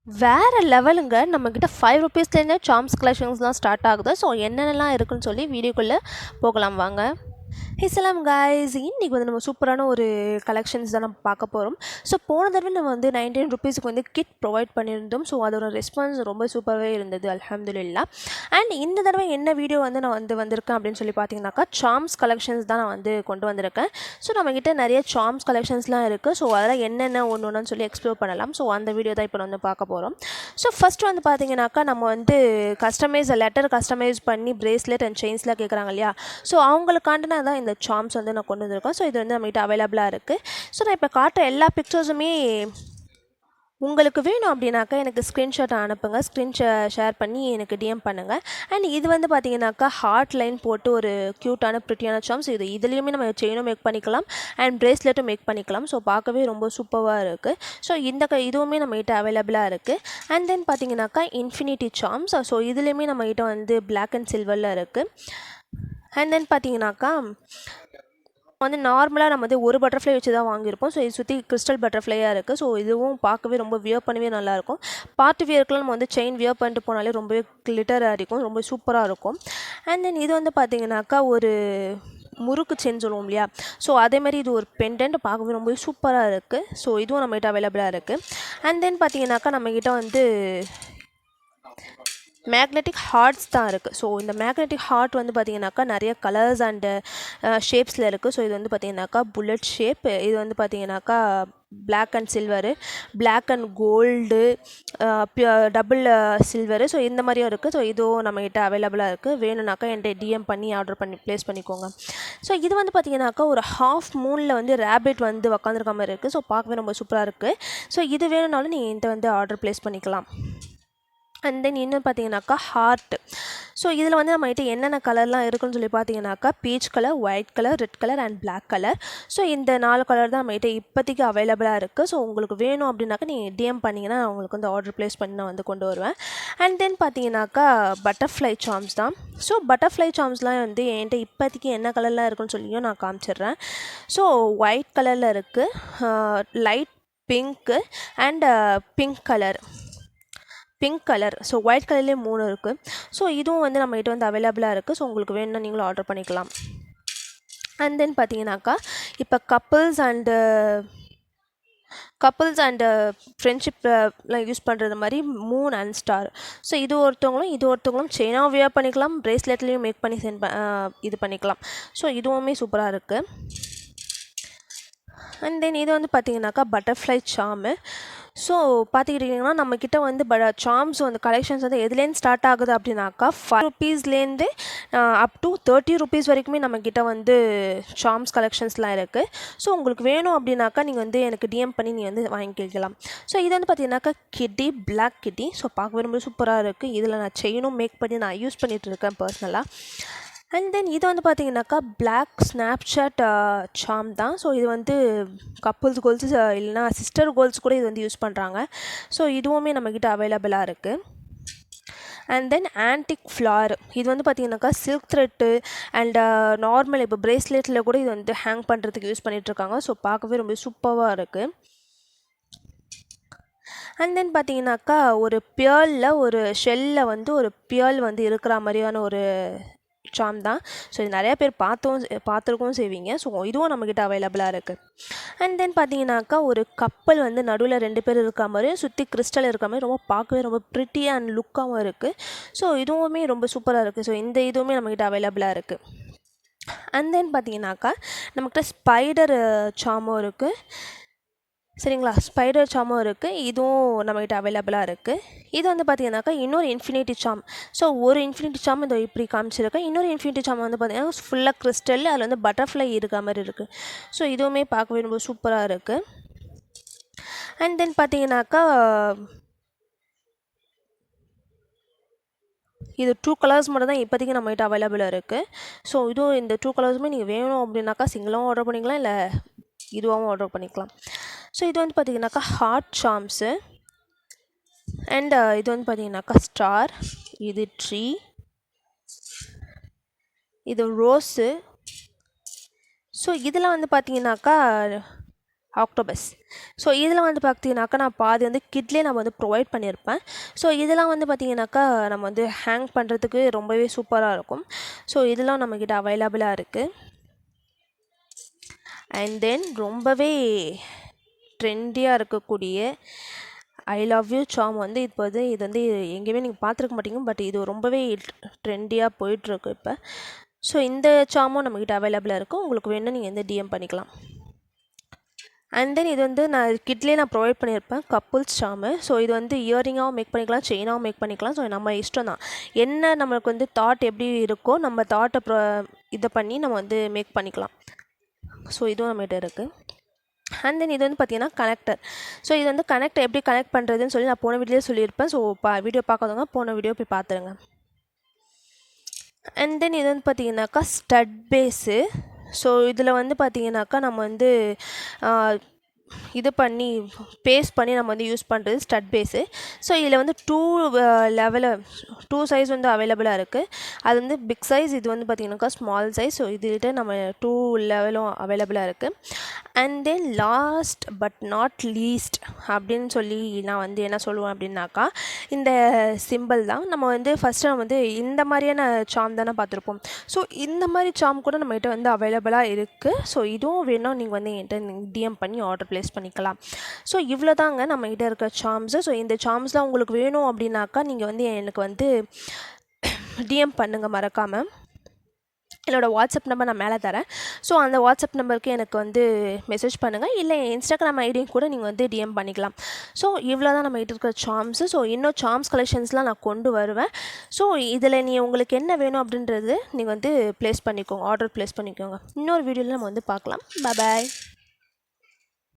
வேறு லெவலுங்க. நம்மக்கிட்ட ₹5 சார்ம்ஸ் கலெக்ஷன்ஸ்லாம் ஸ்டார்ட் ஆகுது. ஸோ என்னென்னலாம் இருக்குன்னு சொல்லி வீடியோக்குள்ளே போகலாம் வாங்க. ஹிஸ்லாம் கைஸ், இன்றைக்கி வந்து நம்ம சூப்பரான ஒரு கலெக்ஷன்ஸ் தான் நம்ம பார்க்க போகிறோம். ஸோ போன தடவை நம்ம வந்து ₹19 வந்து கிட் ப்ரொவைட் பண்ணியிருந்தோம். ஸோ அதோட ரெஸ்பான்ஸ் ரொம்ப சூப்பராகவே இருந்தது, அல்ஹம்துலில்லாஹ். அண்ட் இந்த தடவை என்ன வீடியோ வந்து நான் வந்திருக்கேன் அப்படின்னு சொல்லி பார்த்தீங்கன்னாக்கா, சார்ம்ஸ் கலெக்ஷன்ஸ் தான் நான் வந்து கொண்டு வந்திருக்கேன். ஸோ நம்மக்கிட்ட நிறைய சார்ம்ஸ் கலெக்ஷன்ஸ்லாம் இருக்குது. ஸோ அதெல்லாம் என்னென்ன ஒன்று சொல்லி எக்ஸ்ப்ளோர் பண்ணலாம். ஸோ அந்த வீடியோ தான் இப்போ வந்து பார்க்க போகிறோம். ஸோ ஃபஸ்ட்டு வந்து பார்த்தீங்கன்னாக்கா, நம்ம வந்து லெட்டர் கஸ்டமைஸ் பண்ணி பிரேஸ்லெட் அண்ட் செயின்ஸ்லாம் கேட்குறாங்க இல்லையா? ஸோ அவங்களுக்காண்டினா தான் இந்த சார்ம்ஸ் வந்து நான் கொண்டு வந்திருக்கேன். ஸோ இது வந்து நம்மகிட்ட அவைலபிளாக இருக்குது. ஸோ நான் இப்போ காட்டுற எல்லா பிக்சர்ஸுமே உங்களுக்கு வேணும் அப்படின்னாக்கா எனக்கு ஸ்க்ரீன்ஷாட் அனுப்புங்க. ஷேர் பண்ணி எனக்கு டிஎம் பண்ணுங்கள். அண்ட் இது வந்து பார்த்தீங்கன்னாக்கா ஹார்ட் லைன் போட்டு ஒரு க்யூட்டான ப்ரிட்டியான சார்ம்ஸ். இதுலேயுமே நம்ம செயினும் மேக் பண்ணிக்கலாம் அண்ட் பிரேஸ்லெட்டும் மேக் பண்ணிக்கலாம். ஸோ பார்க்கவே ரொம்ப சூப்பராக இருக்குது. ஸோ இதுவுமே நம்மகிட்ட அவைலபிளாக இருக்குது. அண்ட் தென் பார்த்தீங்கன்னாக்கா இன்ஃபினிட்டி சார்ம்ஸ். ஸோ இதுலேயுமே நம்மகிட்ட வந்து பிளாக் அண்ட் சில்வரில் இருக்குது. அண்ட் தென் பார்த்தீங்கன்னாக்கா வந்து நார்மலாக நம்ம வந்து ஒரு பட்டர்ஃப்ளை வச்சு தான் வாங்கியிருப்போம். ஸோ இது சுற்றி கிறிஸ்டல் பட்டர்ஃப்ளையாக இருக்குது. ஸோ இதுவும் பார்க்கவே ரொம்ப வியர் பண்ணவே நல்லாயிருக்கும். பார்ட்டி வியர்க்குலாம் நம்ம வந்து செயின் வியர் பண்ணிட்டு போனாலே ரொம்பவே கிளிட்டராக இருக்கும், ரொம்ப சூப்பராக இருக்கும். அண்ட் தென் இது வந்து பார்த்திங்கனாக்கா ஒரு முறுக்கு செயின் சொல்லுவோம் இல்லையா? ஸோ அதேமாதிரி இது ஒரு பெண்டன்ட், பார்க்கவே ரொம்ப சூப்பராக இருக்குது. ஸோ இதுவும் நம்மகிட்ட அவைலபிளாக இருக்குது. அண்ட் தென் பார்த்திங்கனாக்கா நம்மக்கிட்ட வந்து மேக்னெட்டிக் ஹார்ட்ஸ் தான் இருக்குது. ஸோ இந்த மேக்னெட்டிக் ஹார்ட் வந்து பார்த்திங்கனாக்கா நிறைய கலர்ஸ் அண்டு ஷேப்ஸில் இருக்குது. ஸோ இது வந்து பார்த்திங்கனாக்கா புல்லட் ஷேப், இது வந்து பார்த்திங்கனாக்கா black and silver, black and gold, double silver. So இந்த மாதிரியும் இருக்குது. ஸோ இதுவும் நம்மகிட்ட அவைலபிளாக இருக்குது. வேணும்னாக்கா என்கிட்ட டிஎம் பண்ணி ஆர்டர் பண்ணி ப்ளேஸ் பண்ணிக்கோங்க. ஸோ இது வந்து பார்த்திங்கனாக்கா ஒரு ஹாஃப் மூனில் வந்து ரேபிட் வந்து உக்காந்துருக்க மாதிரி இருக்குது. ஸோ பார்க்கவே ரொம்ப சூப்பராக இருக்குது. ஸோ இது வேணும்னாலும் நீங்கள் என்கிட்ட வந்து ஆர்டர் ப்ளேஸ் பண்ணிக்கலாம். அண்ட் தென் இன்னும் பார்த்தீங்கன்னாக்கா ஹார்ட். ஸோ இதில் வந்து நம்மகிட்ட என்னென்ன கலர்லாம் இருக்குன்னு சொல்லி பார்த்தீங்கன்னாக்கா peach colour, white colour, red colour and black colour. So இந்த 4 கலர் தான் நம்மகிட்ட இப்போதைக்கு அவைலபிளாக இருக்குது. ஸோ உங்களுக்கு வேணும் அப்படின்னாக்கா நீங்கள் டிஎம் பண்ணிங்கன்னா நான் உங்களுக்கு வந்து ஆர்டர் ப்ளேஸ் பண்ணி நான் வந்து கொண்டு வருவேன். அண்ட் தென் பார்த்தீங்கன்னாக்கா பட்டர்ஃப்ளை சார்ம்ஸ் தான். ஸோ பட்டர்ஃப்ளை சார்ம்ஸ்லாம் வந்து என்கிட்ட இப்போதைக்கு என்ன கலர்லாம் இருக்குன்னு சொல்லியும் நான் காமிச்சிடுறேன். ஸோ ஒயிட் கலரில் இருக்குது, light pink and pink colour. So white கலர்லேயே 3 இருக்குது. ஸோ இதுவும் வந்து நம்மகிட்ட வந்து அவைலபிளாக இருக்குது. ஸோ உங்களுக்கு வேணும்னா நீங்களும் ஆர்டர் பண்ணிக்கலாம். அண்ட் தென் பார்த்தீங்கன்னாக்கா இப்போ கப்புள்ஸ் அண்டு ஃப்ரெண்ட்ஷிப்லாம் யூஸ் பண்ணுறது மாதிரி மூன் அண்ட் ஸ்டார். ஸோ இது ஒருத்தவங்களும் செயினாக வியர் பண்ணிக்கலாம், பிரேஸ்லெட்லேயும் மேக் பண்ணி இது பண்ணிக்கலாம். ஸோ இதுவுமே சூப்பராக இருக்குது. அண்ட் தென் இது வந்து பார்த்திங்கனாக்கா பட்டர்ஃப்ளை சார்மு. ஸோ பார்த்துக்கிட்டிங்கன்னா நம்மக்கிட்ட வந்து சார்ம்ஸ் வந்து கலெக்ஷன்ஸ் வந்து எதுலேருந்து ஸ்டார்ட் ஆகுது அப்படின்னாக்கா ₹5 அப் டு ₹30 வரைக்குமே நம்மக்கிட்ட வந்து சார்ம்ஸ் கலெக்ஷன்ஸ்லாம் இருக்குது. ஸோ உங்களுக்கு வேணும் அப்படின்னாக்கா நீங்கள் வந்து எனக்கு டிஎம் பண்ணி நீங்கள் வந்து வாங்கிக்கலாம். ஸோ இது வந்து பார்த்தீங்கன்னாக்கா கிட்டி, பிளாக் கிட்டி. ஸோ பார்க்கவே ரொம்ப சூப்பராக இருக்குது. இதில் நான் செயினும் மேக் பண்ணி நான் யூஸ் பண்ணிகிட்டு இருக்கேன் பர்சனலாக. அண்ட் தென் இது வந்து பார்த்திங்கனாக்கா பிளாக் ஸ்னாப்சாட் சார்ம் தான். ஸோ இது வந்து கப்புள்ஸ் கோல்ஸ் இல்லைனா சிஸ்டர் கோல்ஸ் கூட இது வந்து யூஸ் பண்ணுறாங்க. ஸோ இதுவுமே நம்மக்கிட்ட அவைலபிளாக இருக்குது. And then antique floor. இது வந்து பார்த்திங்கனாக்கா சில்க் த்ரெட்டு அண்ட் நார்மல் இப்போ பிரேஸ்லெட்டில் கூட இது வந்து ஹேங் பண்ணுறதுக்கு யூஸ் பண்ணிகிட்ருக்காங்க. ஸோ பார்க்கவே ரொம்ப சூப்பராக இருக்குது. அண்ட் தென் பார்த்திங்கனாக்கா ஒரு ஒரு ஷெல்லில் வந்து ஒரு பியர்ல் வந்து இருக்கிற மாதிரியான ஒரு சார்ம் தான். ஸோ இது நிறையா பேர் பார்த்துருக்கவும் செய்வீங்க. ஸோ இதுவும் நம்மக்கிட்ட அவைலபிளாக இருக்குது. அண்ட் தென் பார்த்தீங்கன்னாக்கா ஒரு கப்பல் வந்து நடுவில் 2 பேர் இருக்க மாதிரி சுற்றி கிறிஸ்டல் இருக்க மாதிரி ரொம்ப பார்க்கவே ரொம்ப ப்ரிட்டியாக அண்ட் லுக்காகவும் இருக்குது. ஸோ இதுவுமே ரொம்ப சூப்பராக இருக்குது. ஸோ இந்த இதுவுமே நம்மக்கிட்ட அவைலபிளாக இருக்குது. அண்ட் தென் பார்த்தீங்கன்னாக்கா நம்மக்கிட்ட ஸ்பைடர் சார்மும் இருக்குது. சரிங்களா? ஸ்பைடர் சார்மும் இருக்குது. இதுவும் நம்மகிட்ட அவைலபிளாக இருக்குது. இது வந்து பார்த்திங்கனாக்கா இன்னொரு இன்ஃபினிட்டி சார்ம். ஸோ ஒரு இன்ஃபினிட்டி சார்ம் இந்த இப்படி காமிச்சிருக்கேன். இன்னொரு இன்ஃபினிட்டி சார்ம் வந்து பார்த்திங்கன்னா ஃபுல்லாக கிறிஸ்டல், அதில் வந்து பட்டர்ஃப்ளை இருக்க மாதிரி இருக்குது. ஸோ இதுவுமே பார்க்கவே ரொம்ப சூப்பராக இருக்குது. அண்ட் தென் பார்த்திங்கனாக்கா இது 2 கலர்ஸ் மட்டும் தான் இப்போதைக்கு நம்மகிட்ட அவைலபிளாக இருக்குது. ஸோ இதுவும் இந்த 2 கலர்ஸுமே நீங்கள் வேணும் அப்படின்னாக்கா சிங்கிளாகவும் ஆர்டர் பண்ணிக்கலாம், இல்லை இதுவாகவும் ஆர்டர் பண்ணிக்கலாம். ஸோ இது வந்து பார்த்திங்கனாக்கா ஹார்ட் சார்ம்ஸு. அண்ட் இது வந்து பார்த்திங்கனாக்கா ஸ்டார், இது ட்ரீ, இது ரோஸு. ஸோ இதில் வந்து பார்த்திங்கனாக்கா ஆக்டோபஸ். ஸோ இதில் வந்து பார்த்தீங்கன்னாக்கா நான் பாதி வந்து கிட்லேயே நம்ம வந்து ப்ரொவைட் பண்ணியிருப்பேன். ஸோ இதெல்லாம் வந்து பார்த்திங்கனாக்கா நம்ம வந்து ஹேங் பண்ணுறதுக்கு ரொம்பவே சூப்பராக இருக்கும். ஸோ இதெல்லாம் நம்மக்கிட்ட அவைலபிளாக இருக்குது. அண்ட் தென் ரொம்பவே ட்ரெண்டியாக இருக்கக்கூடிய ஐ லவ் யூ சாம் வந்து இப்போ இது வந்து எங்கேயுமே நீங்கள் பார்த்துருக்க மாட்டீங்க. பட் இது ரொம்பவே ட்ரெண்டியாக போயிட்டுருக்கு இப்போ. ஸோ இந்த சாமும் நம்மக்கிட்ட அவைலபிளாக இருக்கும். உங்களுக்கு வேணும்னா நீங்கள் வந்து டிஎம் பண்ணிக்கலாம். அண்ட் தென் இது வந்து நான் கிட்லேயே நான் ப்ரொவைட் பண்ணியிருப்பேன் கப்புள்ஸ் சாமு. ஸோ இது வந்து இயரிங்காகவும் மேக் பண்ணிக்கலாம், செயினாகவும் மேக் பண்ணிக்கலாம். ஸோ நம்ம இஷ்டம் தான். என்ன நம்மளுக்கு வந்து தாட் எப்படி இருக்கோ நம்ம தாட்டை இதை பண்ணி நம்ம வந்து மேக் பண்ணிக்கலாம். ஸோ இதுவும் நம்மகிட்ட இருக்குது. அண்ட் தென் இது வந்து பார்த்திங்கன்னா கனெக்டர். ஸோ இது வந்து கனெக்டர் எப்படி கனெக்ட் பண்ணுறதுன்னு சொல்லி நான் போன வீடியோலேயே சொல்லியிருப்பேன். ஸோ வீடியோ பார்க்காதவங்க போன வீடியோ போய் பார்த்துருங்க. அண்ட் தென் இது வந்து பார்த்திங்கனாக்கா ஸ்டட் பேஸு. ஸோ இதில் வந்து பார்த்திங்கனாக்கா நம்ம வந்து இது பண்ணி பேஸ்ட் பண்ணி நம்ம வந்து யூஸ் பண்ணுறது ஸ்டட் பேஸு. ஸோ இதில் வந்து 2 சைஸ் வந்து அவைலபிளாக இருக்குது. அது வந்து பிக் சைஸ், இது வந்து பார்த்திங்கனாக்கா ஸ்மால் சைஸ். ஸோ இதுகிட்ட நம்ம 2 லெவலும் அவைலபிளாக இருக்குது. And then last but not least அப்படின்னு சொல்லி நான் வந்து என்ன சொல்லுவேன் அப்படின்னாக்கா இந்த சிம்பிள் தான். நம்ம வந்து ஃபஸ்ட்டு நம்ம வந்து இந்த மாதிரியான சாம் தானே பார்த்துருப்போம். ஸோ இந்த மாதிரி சாம் கூட நம்மகிட்ட வந்து அவைலபிளாக இருக்குது. ஸோ இதுவும் வேணும் நீங்கள் வந்து என்கிட்ட டிஎம் பண்ணி ஆர்டர் ப்ளேஸ் பண்ணிக்கலாம். ஸோ இவ்வளோ தாங்க நம்மகிட்ட இருக்க சாம்ஸு. ஸோ இந்த சாம்ஸ்லாம் உங்களுக்கு வேணும் அப்படின்னாக்கா நீங்கள் வந்து எனக்கு வந்து டிஎம் பண்ணுங்கள் மறக்காமல். என்னோடய வாட்ஸ்அப் நம்பர் நான் மேலே தரேன். ஸோ அந்த வாட்ஸ்அப் நம்பருக்கு எனக்கு வந்து மெசேஜ் பண்ணுங்கள். இல்லை இன்ஸ்டாகிராம் ஐடியும் கூட நீங்கள் வந்து டிஎம் பண்ணிக்கலாம். ஸோ இவ்வளோ தான் நம்ம கிட்ட இருக்கிற சாம்ஸு. ஸோ இன்னும் சாம்ஸ் கலெக்ஷன்ஸ்லாம் நான் கொண்டு வருவேன். ஸோ இதில் உங்களுக்கு என்ன வேணும் அப்படின்றது நீங்கள் வந்து ப்ளேஸ் பண்ணிக்கோங்க, ஆர்டர் ப்ளேஸ் பண்ணிக்கோங்க. இன்னொரு வீடியோவில் நம்ம வந்து பார்க்கலாம். பாய்.